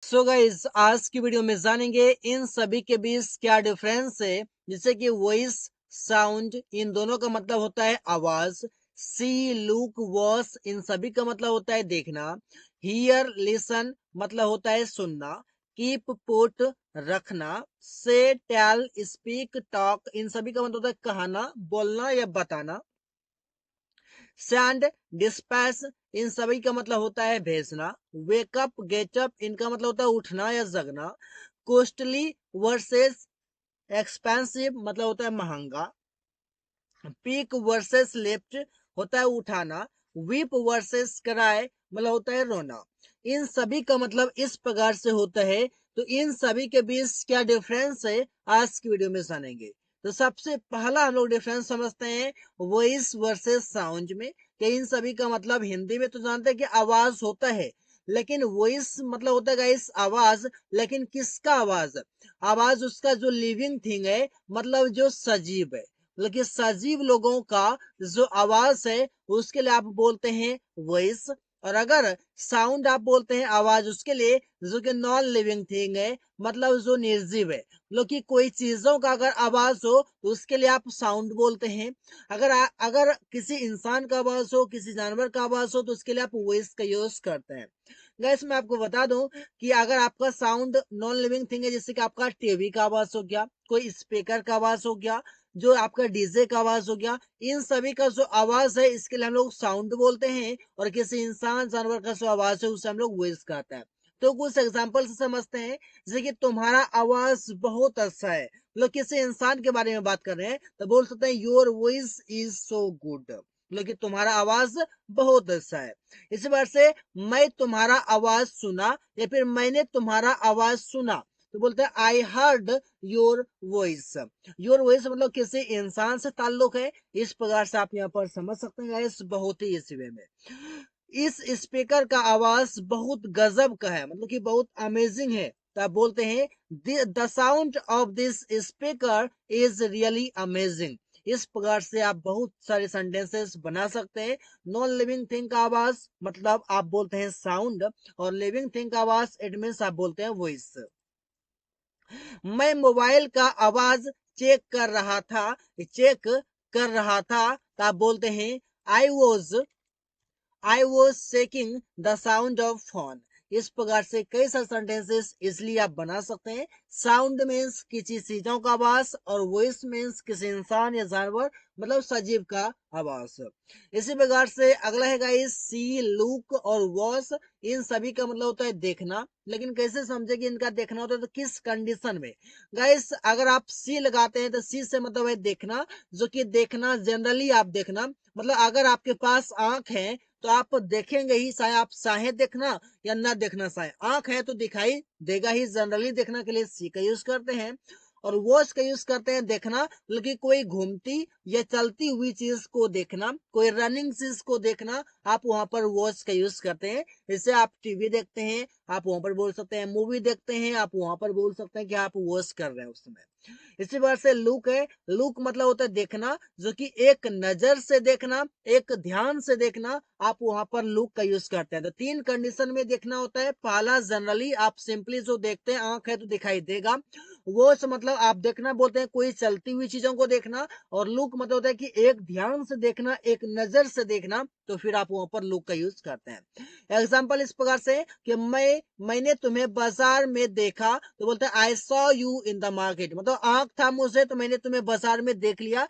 So guys आज की video में जानेंगे इन सभी के बीच क्या डिफरेंस है। जैसे कि वॉइस, साउंड, इन दोनों का मतलब होता है आवाज। सी, लुक, वॉच इन सभी का मतलब होता है देखना। हियर, लिसन मतलब होता है सुनना। कीप, पुट रखना। से, टेल, स्पीक, टॉक इन सभी का मतलब होता है कहना, बोलना या बताना। सेंड, डिस्पैच इन सभी का मतलब होता है भेजना। वेकअप, गेटअप इनका मतलब होता है उठना या जगना। कॉस्टली वर्सेस एक्सपेंसिव मतलब होता है महंगा। पिक वर्सेस लिफ्ट होता है उठाना। वीप वर्सेस क्राई मतलब होता है रोना। इन सभी का मतलब इस प्रकार से होता है। तो इन सभी के बीच क्या डिफरेंस है आज की वीडियो में जानेंगे। तो सबसे पहला हम लोग डिफरेंस समझते हैं वॉइस वर्सेस साउंड में कि इन सभी का मतलब हिंदी में तो जानते हैं कि आवाज होता है, लेकिन वॉइस मतलब होता है गाइस आवाज। लेकिन किसका आवाज? आवाज उसका जो लिविंग थिंग है, मतलब जो सजीव है। लेकिन सजीव लोगों का जो आवाज है उसके लिए आप बोलते हैं वॉइस। और अगर साउंड आप बोलते हैं आवाज उसके लिए जो कि नॉन लिविंग थिंग है, मतलब जो निर्जीव है। मतलब कि कोई चीजों का अगर आवाज हो तो उसके लिए आप साउंड बोलते हैं। अगर किसी इंसान का आवाज हो, किसी जानवर का आवाज हो तो उसके लिए आप वॉइस का यूज करते हैं। गैस मैं आपको बता दूं कि अगर आपका साउंड नॉन लिविंग थिंग है, जैसे कि आपका टीवी का आवाज हो गया, कोई स्पीकर का आवाज हो गया, जो आपका डीजे का आवाज हो गया, इन सभी का जो आवाज है इसके लिए हम लोग साउंड बोलते हैं। और किसी इंसान जानवर का जो आवाज है उसे हम लोग वॉइस कहते हैं। तो कुछ एग्जांपल से समझते हैं। जैसे कि तुम्हारा आवाज बहुत अच्छा है, मतलब किसी इंसान के बारे में बात कर रहे हैं तो बोल सकते हैं your voice is so good, मतलब कि तुम्हारा आवाज बहुत अच्छा है। इसी बार से मैं तुम्हारा आवाज सुना या फिर मैंने तुम्हारा आवाज सुना तो बोलते हैं I heard your voice. Your voice मतलब किसी इंसान से ताल्लुक है। इस प्रकार से आप यहाँ पर समझ सकते हैं गाइस, बहुत ही इसी वे में। इस स्पीकर का आवाज बहुत गजब का है, मतलब कि बहुत अमेजिंग है। तो आप बोलते हैं the sound of this speaker is really amazing. इस प्रकार से आप बहुत सारे सेंटेंसेस बना सकते हैं। नॉन लिविंग थिंग का आवाज मतलब आप बोलते हैं साउंड, और लिविंग थिंग का आवाज इट मीन्स आप बोलते हैं वॉइस। मैं मोबाइल का आवाज चेक कर रहा था, चेक कर रहा था तो आप बोलते हैं I was checking the sound of phone. इस प्रकार से कई सारे सेंटेंसेस इसलिए आप बना सकते हैं। साउंड मीन्स किसी चीजों का आवाज और वॉइस मीन्स किसी इंसान या जानवर मतलब सजीव का आवाज। इसी प्रकार से अगला है गाइस सी, लुक और वॉच। इन सभी का मतलब होता है देखना। लेकिन कैसे समझे कि इनका देखना होता है तो किस कंडीशन में। गाइस अगर आप सी लगाते हैं तो सी से मतलब है देखना, जो कि देखना जनरली आप देखना, मतलब अगर आपके पास आंख है तो आप देखेंगे ही, चाहे आप चाहे देखना या ना देखना चाहे। आंख है तो दिखाई देगा ही, जनरली देखने के लिए सी का यूज करते हैं। और वॉच का यूज करते हैं देखना, बल्कि कोई घूमती या चलती हुई चीज को देखना, कोई रनिंग चीज को देखना, आप वहां पर वॉच का यूज करते हैं। जैसे आप टीवी देखते हैं आप वहां पर बोल सकते हैं, मूवी देखते हैं आप वहां पर बोल सकते हैं कि आप वॉच कर रहे हैं उस समय। इसी बार से लुक है। लुक मतलब होता है देखना, जो कि एक नजर से देखना, एक ध्यान से देखना, आप वहां पर लुक का यूज करते हैं। तो तीन कंडीशन में देखना होता है। पहला जनरली आप सिंपली जो देखते हैं, आंख है तो दिखाई देगा। वो मतलब आप देखना बोलते हैं कोई चलती हुई चीजों को देखना। और लुक मतलब होता है कि एक ध्यान से देखना, एक नजर से देखना, तो फिर आप वहां पर लुक का यूज करते हैं। एग्जाम्पल इस प्रकार से कि मैंने तुम्हें बाजार में देखा तो बोलते हैं I saw you in the market, मतलब आंख था मुझे तो मैंने तुम्हें बाजार में देख लिया।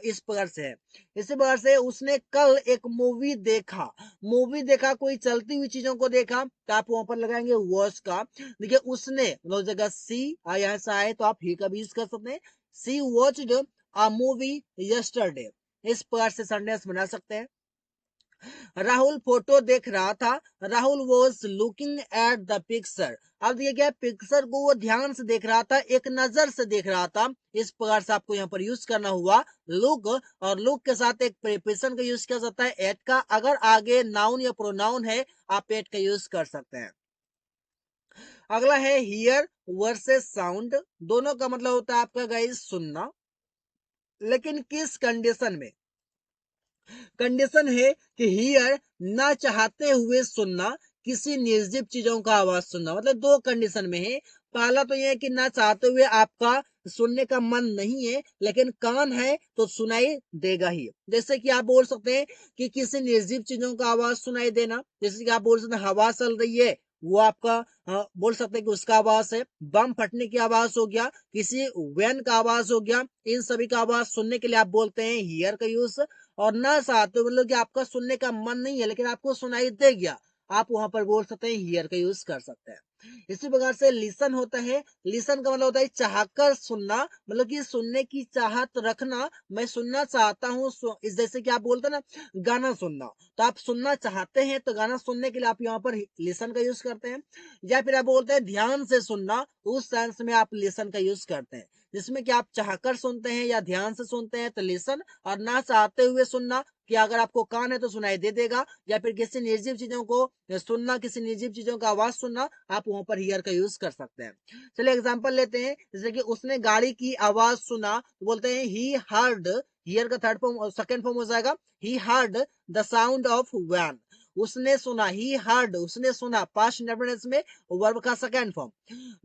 इस प्रकार से है। इसी प्रकार से उसने कल एक मूवी देखा। मूवी देखा कोई चलती हुई चीजों को देखा तो आप वहां पर लगाएंगे वॉच का। देखिए उसने मतलब जगह सी यहाँ से आए तो आप ही का भी यूज कर सकते हैं। सी वॉच्ड अ मूवी यस्टरडे। इस प्रकार से सेंटेंस बना सकते हैं। राहुल फोटो देख रहा था। Rahul was looking at the picture. अब देखिए क्या पिक्चर को वो ध्यान से देख रहा था, एक नजर से देख रहा था। इस प्रकार से आपको यहाँ पर यूज करना हुआ लुक। और लुक के साथ एक प्रीपोजिशन का यूज किया जाता है एट का। अगर आगे नाउन या प्रोनाउन है आप एट का यूज कर सकते हैं। अगला है हियर वर्सेस साउंड। दोनों का मतलब होता है आपका गाइस सुनना, लेकिन किस कंडीशन में। कंडीशन है कि हियर ना चाहते हुए सुनना, किसी निर्जीव चीजों का आवाज सुनना, मतलब दो कंडीशन में है। पहला तो यह है कि ना चाहते हुए आपका सुनने का मन नहीं है, लेकिन कान है तो सुनाई देगा ही। जैसे कि आप बोल सकते हैं कि किसी निर्जीव चीजों का आवाज सुनाई देना, जैसे कि आप बोल सकते हैं हवा चल रही है, वो आपका बोल सकते हैं कि उसका आवाज है। बम फटने की आवाज हो गया, किसी वैन का आवाज हो गया, इन सभी का आवाज सुनने के लिए आप बोलते हैं हियर का यूज। और ना चाहते हो, मतलब कि आपका सुनने का मन नहीं है लेकिन आपको सुनाई दे गया, आप वहां पर बोल सकते हैं हियर का यूज कर सकते हैं। इसी प्रकार से लिसन होता है। लिसन का मतलब होता है चाहकर सुनना, मतलब कि सुनने की चाहत रखना, मैं सुनना चाहता हूँ। जैसे कि आप बोलते हैं ना गाना सुनना, तो आप सुनना चाहते हैं तो गाना सुनने के लिए आप यहाँ पर लिसन का यूज करते हैं। या फिर आप बोलते हैं ध्यान से सुनना, उस सेंस में आप लिसन का यूज करते हैं, जिसमें कि आप चाहकर सुनते हैं या ध्यान से सुनते हैं तो लिसन, और ना चाहते हुए सुनना कि अगर आपको कान है तो सुनाई दे देगा, या फिर किसी निर्जीव चीजों को सुनना, किसी निर्जीव चीजों का आवाज सुनना, आप वहां पर हियर का यूज कर सकते हैं। चलिए एग्जांपल लेते हैं, जैसे कि उसने गाड़ी की आवाज सुना, तो बोलते हैं ही हर्ड। हियर का थर्ड फॉर्म, सेकंड फॉर्म हो जाएगा he heard the sound of van. उसने सुना, ही हर्ड, उसने सुना, पास्ट इंडेफिनिट में वर्ब का second form.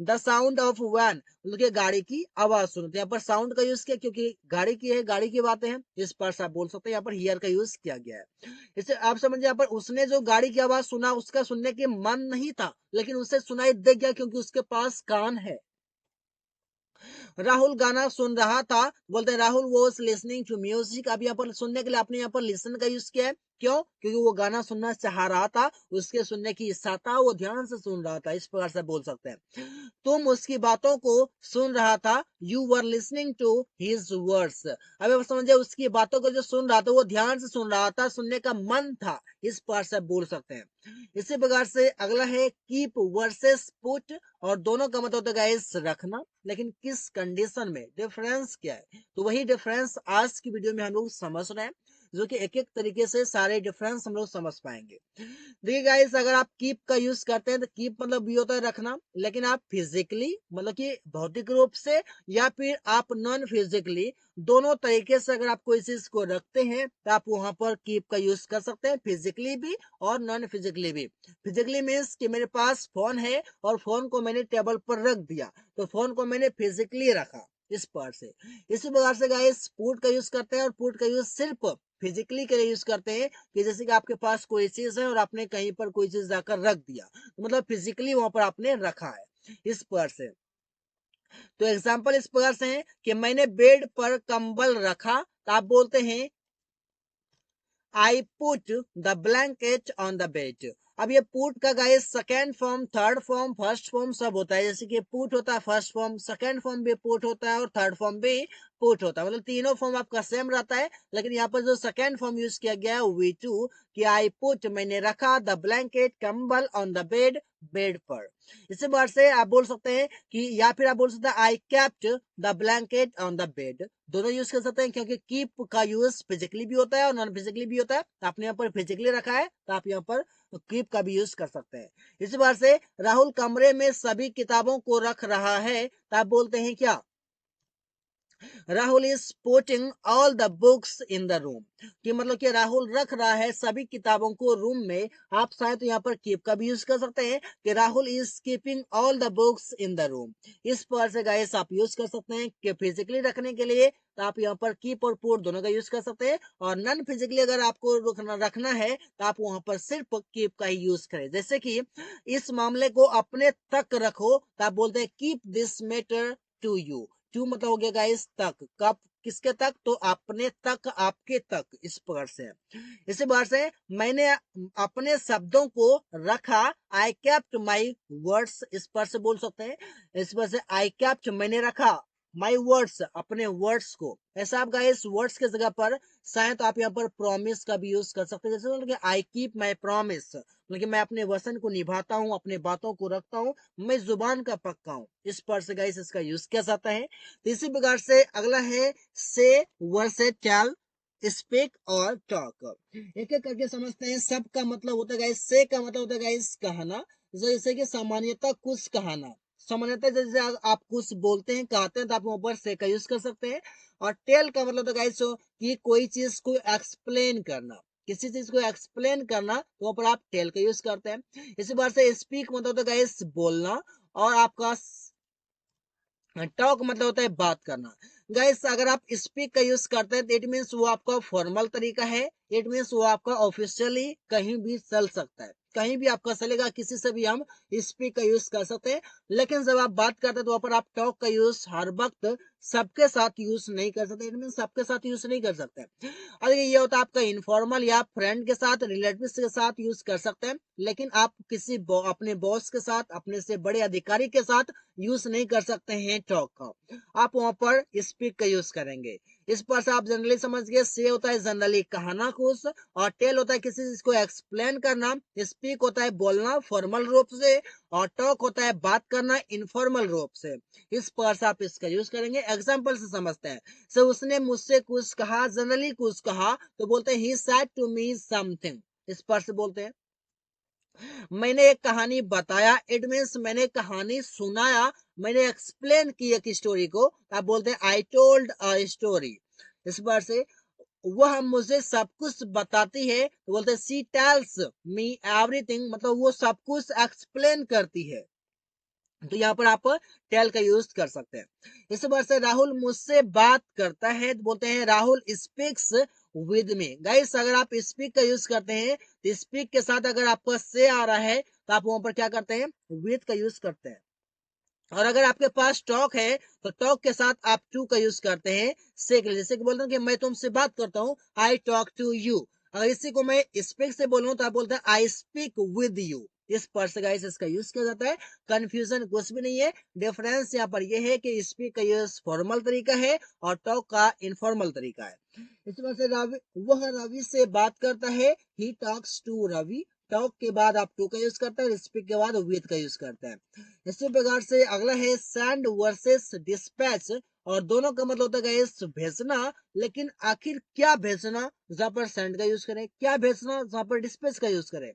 The sound of van, मतलब कि गाड़ी की आवाज सुनो, तो यहाँ पर साउंड का यूज किया क्योंकि गाड़ी की है, गाड़ी की बातें हैं, इस पर आप बोल सकते हैं यहाँ पर हियर का यूज किया गया है। इससे आप समझिए यहाँ पर उसने जो गाड़ी की आवाज सुना, उसका सुनने के मन नहीं था, लेकिन उसे सुनाई दे गया क्योंकि उसके पास कान है। राहुल गाना सुन रहा था, बोलते हैं Rahul was listening to music. अब यहाँ पर सुनने के लिए आपने यहाँ पर लिसन का यूज किया है, क्यों? क्योंकि वो गाना सुनना चाह रहा था, उसके सुनने की इच्छा था, वो ध्यान से सुन रहा था, इस प्रकार से बोल सकते हैं। तुम उसकी बातों को सुन रहा था, you were listening to his words. अब आप समझे, उसकी बातों को जो सुन रहा था वो ध्यान से सुन रहा था, सुनने का मन था, इस प्रकार से बोल सकते हैं। इसी प्रकार से अगला है कीप वर्सेस पुट, और दोनों का मतलब होता है गाइस रखना, लेकिन किस कंडीशन में, डिफरेंस क्या है, तो वही डिफरेंस आज की वीडियो में हम लोग समझ रहे हैं, जो कि एक एक तरीके से सारे डिफरेंस हम लोग समझ पाएंगे। देखिए गाइस, अगर आप कीप का यूज करते हैं तो कीप मतलब ये होता है रखना, लेकिन आप फिजिकली मतलब कि भौतिक रूप से, या फिर आप नॉन फिजिकली, दोनों तरीके से अगर आप कोई चीज को रखते हैं तो आप वहां पर कीप का यूज कर सकते हैं, फिजिकली भी और नॉन फिजिकली भी। फिजिकली मीन्स कि मेरे पास फोन है और फोन को मैंने टेबल पर रख दिया, तो फोन को मैंने फिजिकली रखा, इस पर से। इसी प्रकार से गाइस पुट का यूज करते हैं, और पुट का यूज सिर्फ फिजिकली के लिए यूज करते हैं, कि जैसे कि आपके पास कोई चीज है और आपने कहीं पर कोई चीज जाकर रख दिया, तो मतलब फिजिकली वहां पर आपने रखा है, इस प्रकार से। तो एग्जाम्पल इस प्रकार से है कि मैंने बेड पर कंबल रखा, तो आप बोलते हैं I put the blanket on the bed. अब ये पुट का guys second form, third form, first form सब होता है, जैसे कि पुट होता है फर्स्ट फॉर्म, सेकेंड फॉर्म भी पुट होता है और थर्ड फॉर्म भी पुट होता है, मतलब तीनों फॉर्म आपका सेम रहता है। लेकिन यहाँ पर जो सेकेंड फॉर्म यूज किया गया है वी टू, कि आई पुट मैंने रखा, द ब्लैंकेट कंबल ऑन द बेड, बेड पर। इसी बात से आप बोल सकते हैं कि, या फिर आप बोल सकते हैं I kept the blanket on the bed, दोनों यूज कर सकते हैं, क्योंकि कीप का यूज फिजिकली भी होता है और नॉन फिजिकली भी होता है। तो आपने यहाँ पर फिजिकली रखा है तो आप यहाँ पर कीप का भी यूज कर सकते हैं। इसी बार से राहुल कमरे में सभी किताबों को रख रहा है, तो आप बोलते हैं क्या? Rahul is putting all the books in the room, कि मतलब कि राहुल रख रहा है सभी किताबों को रूम में। आप शायद तो यहाँ पर कीप का भी यूज कर सकते हैं कि Rahul is keeping all the books in the room, इस पर से गाइस आप यूज कर सकते हैं कि फिजिकली रखने के लिए, तो आप यहाँ पर कीप और पुट दोनों का यूज कर सकते हैं। और नॉन फिजिकली अगर आपको रखना है तो आप वहां पर सिर्फ कीप का ही यूज करें, जैसे कि इस मामले को अपने तक रखो, तो आप बोलते हैं keep this matter to you. To मतलब हो गया गाइस तक, कब, किसके तक, तो अपने तक, आपके तक, इस प्रकार से। इसी बार से मैंने अपने शब्दों को रखा, आई कैप्ट माई वर्ड्स, इस पर से बोल सकते हैं। इस पर से आई कैप्ट मैंने रखा, माई वर्ड्स अपने वर्ड्स को। ऐसा आप गाइस वर्ड्स के जगह पर शायद तो आप यहाँ पर प्रॉमिस का भी यूज कर सकते हैं, जैसे मतलब आई कीप माई प्रॉमिस, मतलब मैं अपने वचन को निभाता हूँ, अपने बातों को रखता हूँ, मैं जुबान का पक्का हूँ, इस पर से गाइस इसका यूज किया जाता है। तो इसी प्रकार से अगला है से वर्सेस टेल, स्पीक और टॉक। एक एक करके समझते हैं। सब का मतलब होता है गाइस, से का मतलब होता है गाइस कहना, जैसे कि सामान्यतः कुछ कहना, सामान्यतः जैसे आप कुछ बोलते हैं, कहते हैं, तो आप ऊपर से का यूज कर सकते हैं। और टेल का मतलब होता है गाइस कि कोई चीज को एक्सप्लेन करना, किसी चीज को एक्सप्लेन करना तो वहां पर आप टेल का यूज करते हैं। इसी बार से स्पीक मतलब होता है गाइस बोलना, और आपका टॉक मतलब होता है बात करना। गाइस अगर आप स्पीक का यूज करते हैं तो इट मीन्स वो आपका फॉर्मल तरीका है, इट मीन्स वो आपका ऑफिशियली कहीं भी चल सकता है, कहीं भी आपका चलेगा, किसी से भी हम स्पीक का यूज कर सकते हैं। लेकिन जब आप बात करते हैं तो वहां पर आप टॉक का यूज हर वक्त सबके साथ यूज नहीं कर सकते, इट मीन सबके साथ यूज नहीं कर सकते। और ये होता है आपका इनफॉर्मल या फ्रेंड के साथ, रिलेटिव्स के साथ यूज कर सकते हैं, लेकिन आप किसी अपने बॉस के साथ, अपने से बड़े अधिकारी के साथ यूज नहीं कर सकते हैं टॉक का, आप वहां पर स्पीक का यूज करेंगे। इस पर से आप जनरली समझ गए। से होता है जनरली कहना कुछ, और टेल होता है किसी चीज को एक्सप्लेन करना, स्पीक होता है बोलना फॉर्मल रूप से, और टॉक होता है बात करना इनफॉर्मल रूप से। इस पर से आप इसका यूज करेंगे। एग्जाम्पल से समझते हैं। सो उसने मुझसे कुछ कहा, जनरली कुछ कहा, तो बोलते हैं he said to me something. इस पर से बोलते हैं मैंने एक कहानी बताया, इट मीन्स मैंने कहानी सुनाया, मैंने एक्सप्लेन की एक स्टोरी को, आप बोलते हैं आई टोल्ड अ स्टोरी। इस बार से वह मुझे सब कुछ बताती है, तो बोलते हैं शी टेल्स मी एवरीथिंग, मतलब वो सब कुछ एक्सप्लेन करती है। तो यहाँ पर आप टेल का यूज कर सकते हैं। इस बार से राहुल मुझसे बात करता है, तो बोलते हैं Rahul speaks with me. Guys अगर आप स्पीक का यूज करते हैं तो स्पीक के साथ अगर आपका से आ रहा है तो आप वहां पर क्या करते हैं, विद का यूज करते हैं। और अगर आपके पास टॉक है तो टॉक के साथ आप टू का यूज करते हैं से के लिए। जैसे कि बोलते हैं कि मैं तुमसे बात करता हूँ, आई टॉक टू यू। अगर इसी को मैं स्पीक से बोलूं तो आप बोलते हैं आई स्पीक विद यू। इस पर से गाइस इसका यूज किया जाता है। कंफ्यूजन कुछ भी नहीं है। डिफरेंस यहाँ पर यह है कि स्पीक का यूज फॉर्मल तरीका है और टॉक का इनफॉर्मल तरीका है। इसी वजह से वह रवि से बात करता है, he talks to Ravi. Talk के बाद आप टू का यूज करते हैं, स्पीक के बाद विद का यूज करते हैं। इसी प्रकार से अगला है सेंड वर्सेस डिस्पैच, और दोनों का मतलब होता है भेजना, लेकिन आखिर क्या भेजना, जहां पर सेंड का यूज करें, क्या भेजना जहां पर डिस्पैच का यूज करें।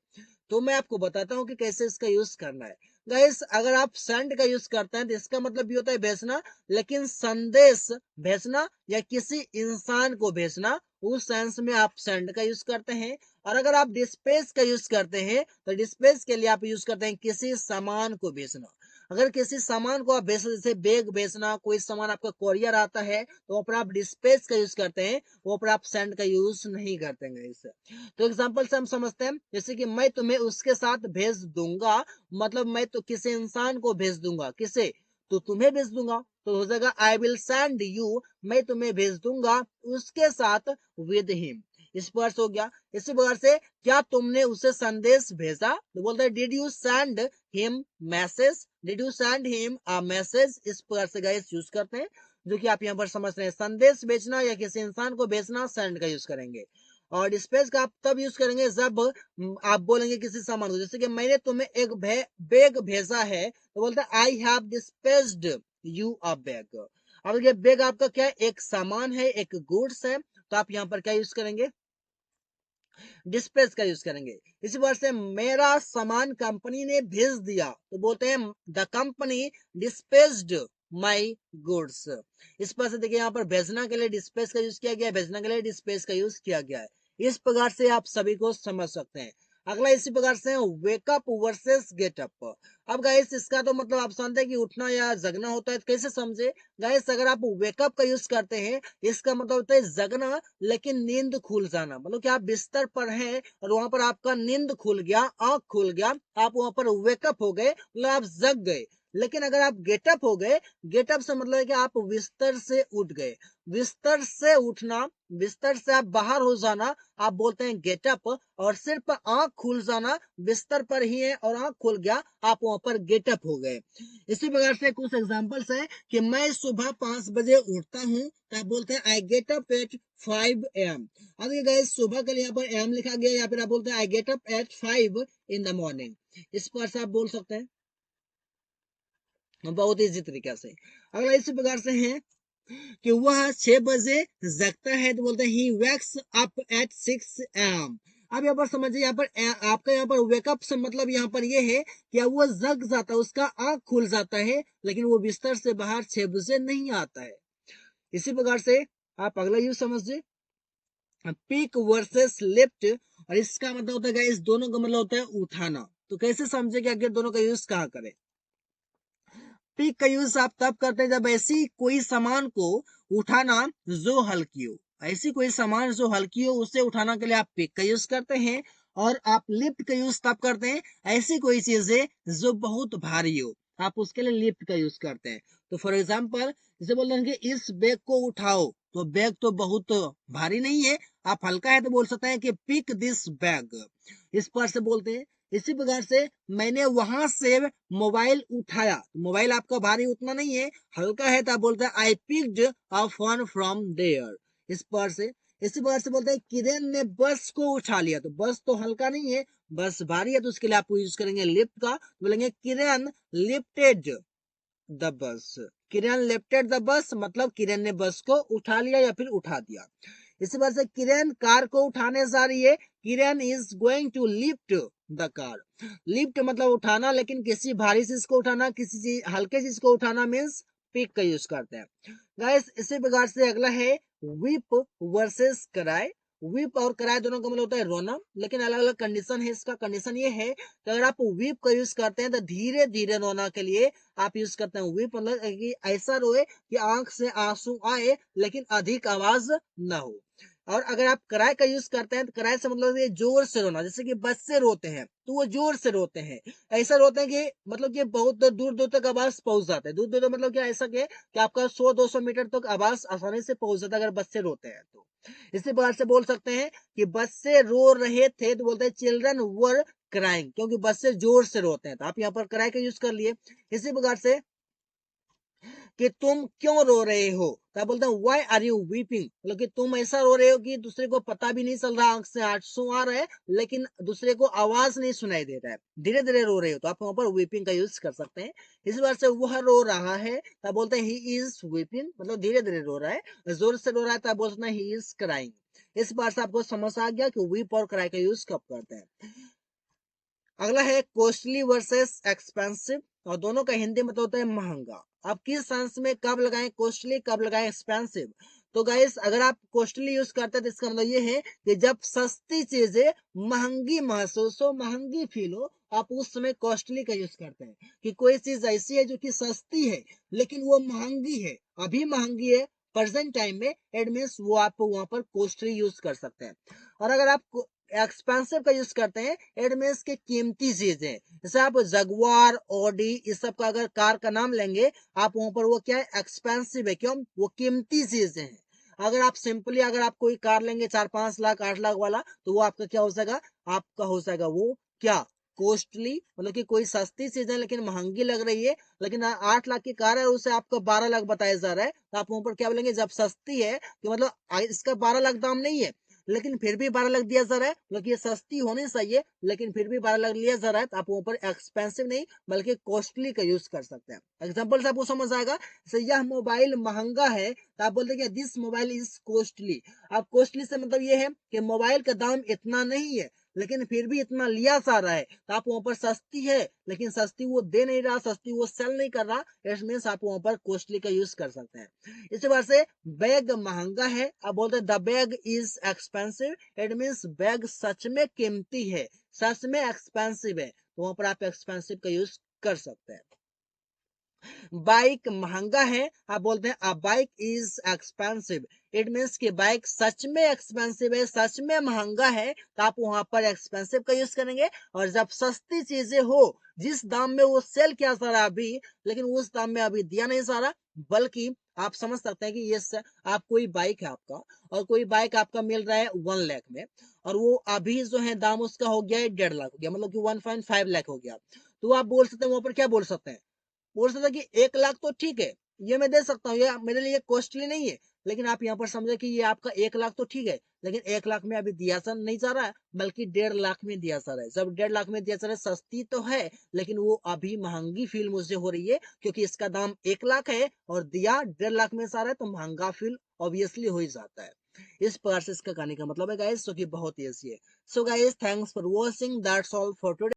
तो मैं आपको बताता हूं कि कैसे इसका यूज करना है। गाइस अगर आप सेंड का यूज करते हैं तो इसका मतलब भी होता है भेजना, लेकिन संदेश भेजना या किसी इंसान को भेजना, उस सेंस में आप सेंड का यूज करते हैं। और अगर आप डिस्पैच का यूज करते हैं तो डिस्पैच के लिए आप यूज करते हैं किसी सामान को भेजना। अगर किसी सामान को आप भेज, जैसे बैग भेजना, कोई सामान आपका कोरियर आता है, तो पर आप डिस्पैच का यूज करते हैं, वो पर आप सेंड का यूज नहीं करते हैं। इससे तो एग्जांपल से हम समझते हैं, जैसे कि मैं तुम्हें उसके साथ भेज दूंगा, मतलब मैं तो किसी इंसान को भेज दूंगा, किसे, तो तुम्हें भेज दूंगा, तो हो जाएगा आई विल सेंड यू, मैं तुम्हें भेज दूंगा उसके साथ विद हिम। इस पर हो गया। इसी प्रकार से क्या तुमने उसे संदेश भेजा, तो बोलते हैं did you send him message, did you send him a message. इस प्रकार से गाइस यूज करते हैं, जो कि आप यहाँ पर समझ रहे हैं। संदेश भेजना या किसी इंसान को भेजना, सेंड का यूज करेंगे। और डिस्पैच का आप तब यूज करेंगे जब आप बोलेंगे किसी सामान को, जैसे कि मैंने तुम्हें एक बैग भेजा है, तो बोलते हैं I have dispatched you a bag. अब ये बैग आपका क्या है, एक सामान है, एक गुड्स है, तो आप यहाँ पर क्या यूज करेंगे, डिस्पैच का यूज करेंगे। इसी बार से मेरा सामान कंपनी ने भेज दिया, तो बोलते हैं the company dispatched my goods. इस पर से देखिए यहाँ पर भेजना के लिए डिस्पैच का यूज किया गया है, भेजना के लिए डिस्पैच का यूज किया गया है। इस प्रकार से आप सभी को समझ सकते हैं। अगला इसी प्रकार से वेकअप वर्सेस गेटअप। अब गाइस इसका तो मतलब आप समझते हैं कि उठना या जगना होता है, तो कैसे समझे। गाइस अगर आप वेकअप का यूज करते हैं, इसका मतलब होता है जगना, लेकिन नींद खुल जाना, मतलब कि आप बिस्तर पर हैं और वहां पर आपका नींद खुल गया, आंख खुल गया, आप वहां पर वेकअप हो गए, मतलब आप जग गए। लेकिन अगर आप गेटअप हो गए, गेटअप से मतलब है कि आप बिस्तर से उठ गए। बिस्तर से उठना, बिस्तर से आप बाहर हो जाना, आप बोलते हैं गेटअप। और सिर्फ आंख खुल जाना, बिस्तर पर ही है और आंख खुल गया, आप वहां पर गेटअप हो गए। इसी प्रकार से कुछ एग्जांपल्स है कि मैं सुबह 5 बजे उठता हूँ, तो आप बोलते हैं I get up at 5 AM। अब ये गए सुबह के लिए यहाँ पर एम लिखा गया, या फिर आप बोलते हैं I get up at 5 in the morning. इस पर से आप बोल सकते हैं बहुत इजी तरीके से। अगला इसी प्रकार से है कि वह 6 बजे जगता है, तो बोलते हैं he wakes up at 6 AM। अब यहाँ पर समझिए, यहाँ पर आपका यहाँ पर वेकअप से मतलब यहाँ पर ये है कि वो जग जाता है, उसका आंख खुल जाता है, लेकिन वो बिस्तर से बाहर 6 बजे नहीं आता है। इसी प्रकार से आप अगला यूज समझिए पिक वर्सेस लिफ्ट, और इसका मतलब होता है गाइस दोनों का मतलब होता है उठाना। तो कैसे समझे कि आखिर दोनों का यूज कहाँ करें? पिक का यूज आप तब करते हैं जब ऐसी कोई सामान को उठाना जो हल्की हो, ऐसी कोई सामान जो हल्की हो उसे उठाने के लिए आप पिक का यूज करते हैं। और आप लिफ्ट का यूज तब करते हैं ऐसी कोई चीज है जो बहुत भारी हो, आप उसके लिए लिफ्ट का यूज करते हैं। तो फॉर एग्जाम्पल जैसे बोल रहे हैं कि इस बैग को उठाओ, तो बैग तो बहुत भारी नहीं है, आप हल्का है तो बोल सकते हैं कि पिक दिस बैग, इस पर से बोलते हैं। इसी प्रकार से मैंने वहां से मोबाइल उठाया, मोबाइल आपका भारी उतना नहीं है, हल्का है, तो आप बोलते हैं I picked a phone from there, इस पर से। इसी प्रकार से बोलते हैं किरण ने बस को उठा लिया, तो बस तो हल्का नहीं है, बस भारी है, तो उसके लिए आप यूज करेंगे लिफ्ट का, बोलेंगे किरण lifted the bus, Kiran lifted the bus, मतलब किरण ने बस को उठा लिया या फिर उठा दिया। इसी वजह से किरण कार को उठाने जा रही है, Kiran is going to lift the car. Lift मतलब उठाना, लेकिन किसी भारी चीज को उठाना, किसी चीज हल्के चीज को उठाना मीन्स पिक का यूज करते हैं। गाइस इसी प्रकार से अगला है विप वर्सेस कराए। विप और कराए दोनों का मतलब होता है रोना, लेकिन अलग अलग कंडीशन है इसका। कंडीशन ये है कि अगर आप विप का यूज करते हैं तो धीरे धीरे रोना के लिए आप यूज करते हैं विप, मतलब कि ऐसा रोए कि आंख से आंसू आए लेकिन अधिक आवाज ना हो। और अगर आप कराए का यूज करते हैं तो कराए से मतलब ये जोर से रोना, जैसे कि बच्चे रोते हैं तो वो जोर से रोते हैं, ऐसा रोते हैं कि मतलब कि बहुत दूर दूर तक आवाज पहुंच जाता है। दूर दूर मतलब क्या, ऐसा कि आपका 100-200 मीटर तक आवाज आसानी से पहुंच जाता है अगर बच्चे रोते हैं तो। इसी प्रकार से बोल सकते हैं कि बच्चे रो रहे थे, तो बोलते हैं चिल्ड्रन वर क्राइंग, क्योंकि बच्चे जोर से रोते हैं, तो आप यहाँ पर क्राई का यूज कर लिए। इसी प्रकार से कि तुम क्यों रो रहे हो, क्या बोलते हैं वाई आर यू वीपिंग, मतलब कि तुम ऐसा रो रहे हो कि दूसरे को पता भी नहीं चल रहा, आंख से आंसू आ रहा है लेकिन दूसरे को आवाज नहीं सुनाई दे रहा है, धीरे धीरे रो रहे हो, तो आप वहां पर वीपिंग का यूज कर सकते हैं। इस बार से वह रो रहा है, तब बोलते हैं ही इज वीपिंग, मतलब धीरे धीरे रो रहा है, जोर से रो रहा है तब बोलते हैं ही इज क्राइंग। इस बार से आपको समझ आ गया कि वीप और क्राई का यूज कब करते हैं। अगला है कॉस्टली वर्सेस एक्सपेंसिव, और दोनों का हिंदी मतलब होता है महंगा। आप किस सेंस में कब लगाएं कॉस्टली, कब लगाएं एक्सपेंसिव? तो गाइस अगर आप कॉस्टली यूज करते हैं तो इसका मतलब ये है कि जब सस्ती चीजें महंगी महसूस हो, महंगी फील हो, आप उस समय कॉस्टली का यूज करते हैं। कि कोई चीज ऐसी है जो कि सस्ती है लेकिन वो महंगी है, अभी महंगी है प्रेजेंट टाइम में, इट मीन्स वो आप वहां पर कॉस्टली यूज कर सकते हैं। और अगर आप एक्सपेंसिव का यूज करते हैं, इट मीन्स के कीमती चीजें, जैसे आप जगुआर ऑडी इस सब का अगर कार का नाम लेंगे, आप वहां पर वो क्या है एक्सपेंसिव है, क्यों, वो कीमती चीजें हैं। अगर आप सिंपली अगर आप कोई कार लेंगे 4-5 लाख 8 लाख वाला, तो वो आपका क्या हो जाएगा, आपका हो जाएगा वो क्या, कॉस्टली, मतलब कि कोई सस्ती चीज है लेकिन महंगी लग रही है, लेकिन 8 लाख की कार है उसे आपको 12 लाख बताया जा रहा है, तो आप वहां पर क्या बोलेंगे, जब सस्ती है कि मतलब इसका 12 लाख दाम नहीं है लेकिन फिर भी 12 लाख दिया जा रहा है, मतलब ये सस्ती होनी चाहिए लेकिन फिर भी 12 लाख लिया जा रहा है, तो आप ऊपर एक्सपेंसिव नहीं बल्कि कॉस्टली का यूज कर सकते हैं। एग्जाम्पल से आपको समझ आएगा, जैसे यह मोबाइल महंगा है, तो आप बोलते हैं दिस मोबाइल इज कॉस्टली। अब कॉस्टली से मतलब ये है कि मोबाइल का दाम इतना नहीं है लेकिन फिर भी इतना लिया जा रहा है, तो आप वहां पर सस्ती है लेकिन सस्ती वो दे नहीं रहा, सस्ती वो सेल नहीं कर रहा, इट मीन्स आप वहां पर कॉस्टली का यूज कर सकते हैं। इसी बार से बैग महंगा है, अब बोलते हैं the bag is expensive, it means bag सच में कीमती है, सच में एक्सपेंसिव है, तो वहां पर आप एक्सपेंसिव का यूज कर सकते हैं। बाइक महंगा है, आप बोलते हैं a bike is expensive, it means कि बाइक सच में एक्सपेंसिव है, सच में महंगा है, तो आप वहां पर एक्सपेंसिव का यूज करेंगे। और जब सस्ती चीजें हो, जिस दाम में वो सेल किया जा रहा है अभी, लेकिन उस दाम में अभी दिया नहीं जा रहा, बल्कि आप समझ सकते हैं कि ये आप कोई बाइक है आपका, और कोई बाइक आपका मिल रहा है 1 लाख में, और वो अभी जो है दाम उसका हो गया है 1.5 लाख हो गया, मतलब कि 1.5 लाख हो गया, तो आप बोल सकते हैं वहां पर क्या बोल सकते हैं, बोल सकते कि 1 लाख तो ठीक है, ये मैं दे सकता हूँ, ये मेरे लिए कॉस्टली नहीं है, लेकिन आप यहाँ पर समझे कि ये आपका 1 लाख तो ठीक है, लेकिन 1 लाख में अभी दिया नहीं जा रहा है बल्कि 1.5 लाख में दिया जा रहा है। जब 1.5 लाख में दिया जा रहा है, सस्ती तो है लेकिन वो अभी महंगी फील मुझे हो रही है, क्योंकि इसका दाम 1 लाख है और दिया 1.5 लाख में जा रहा है, तो महंगा फील ऑब्वियसली हो ही जाता है। इस प्रकार से इसका कहने का मतलब है गाइस, जो कि बहुत ईजी है। So guys thanks for watching, that's all for today.